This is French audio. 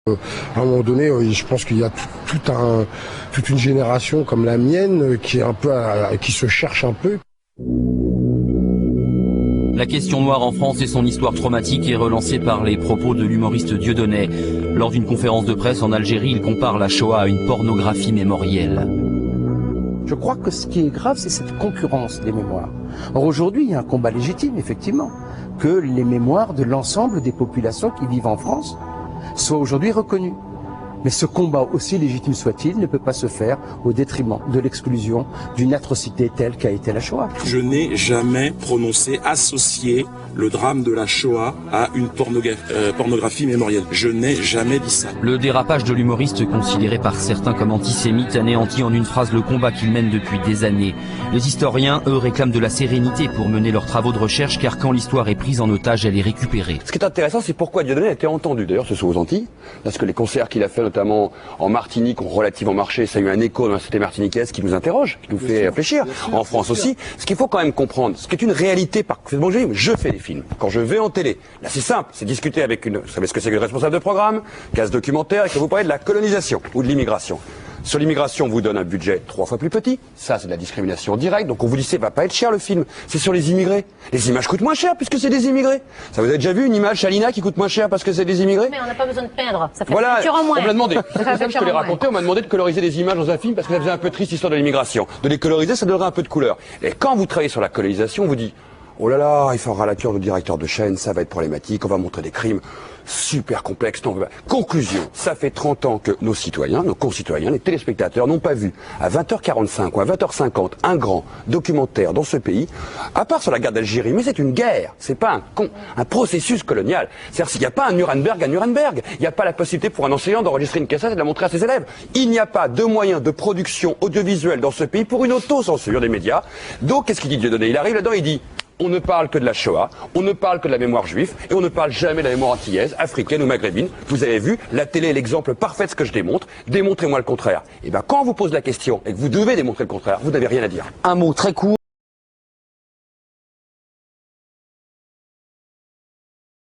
À un moment donné, je pense qu'il y a toute une génération comme la mienne qui est un peu, qui se cherche un peu. La question noire en France et son histoire traumatique est relancée par les propos de l'humoriste Dieudonné. Lors d'une conférence de presse en Algérie, il compare la Shoah à une pornographie mémorielle. Je crois que ce qui est grave, c'est cette concurrence des mémoires. Or aujourd'hui, il y a un combat légitime, effectivement, que les mémoires de l'ensemble des populations qui vivent en France soient aujourd'hui reconnues. Mais ce combat, aussi légitime soit-il, ne peut pas se faire au détriment de l'exclusion d'une atrocité telle qu'a été la Shoah. Je n'ai jamais associé le drame de la Shoah à une pornographie mémorielle. Je n'ai jamais dit ça. Le dérapage de l'humoriste, considéré par certains comme antisémite, anéantit en une phrase le combat qu'il mène depuis des années. Les historiens, eux, réclament de la sérénité pour mener leurs travaux de recherche, car quand l'histoire est prise en otage, elle est récupérée. Ce qui est intéressant, c'est pourquoi Dieudonné a été entendu. D'ailleurs, ce sont aux Antilles, parce que les concerts qu'il a fait notamment en Martinique ont relativement marché. Ça a eu un écho dans la société martiniquaise qui nous interroge, qui nous fait réfléchir. En France aussi. Ce qu'il faut quand même comprendre, ce qui est une réalité, je fais des films. Quand je vais en télé, là c'est simple, c'est discuter avec vous savez ce que c'est que le responsable de programme, case documentaire, et que vous parlez de la colonisation ou de l'immigration. Sur l'immigration, on vous donne un budget 3 fois plus petit. Ça, c'est de la discrimination directe. Donc on vous dit, ça va pas être cher le film. C'est sur les immigrés. Les images coûtent moins cher puisque c'est des immigrés. Ça, vous avez déjà vu une image Chalina qui coûte moins cher parce que c'est des immigrés? Mais on n'a pas besoin de peindre. Ça fait voilà, facture en moins. on m'a demandé. Je peux les raconter. On m'a demandé de coloriser des images dans un film parce que ça faisait un peu triste l'histoire de l'immigration. De les coloriser, ça donnerait un peu de couleur. Et quand vous travaillez sur la colonisation, on vous dit, oh là là, il faudra la cure de directeur de chaîne, ça va être problématique, on va montrer des crimes super complexes. Non, conclusion, ça fait 30 ans que nos citoyens, nos concitoyens, les téléspectateurs n'ont pas vu à 20h45 ou à 20h50 un grand documentaire dans ce pays, à part sur la guerre d'Algérie, mais c'est une guerre, c'est pas un processus colonial. C'est-à-dire s'il n'y a pas un Nuremberg à Nuremberg, il n'y a pas la possibilité pour un enseignant d'enregistrer une cassette et de la montrer à ses élèves. Il n'y a pas de moyens de production audiovisuelle dans ce pays pour une autocensure des médias. Donc qu'est-ce qu'il dit Dieudonné? Il arrive là-dedans, il dit on ne parle que de la Shoah, on ne parle que de la mémoire juive, et on ne parle jamais de la mémoire antillaise, africaine ou maghrébine. Vous avez vu, la télé est l'exemple parfait de ce que je démontre. Démontrez-moi le contraire. Et bien, quand on vous pose la question et que vous devez démontrer le contraire, vous n'avez rien à dire. Un mot très court.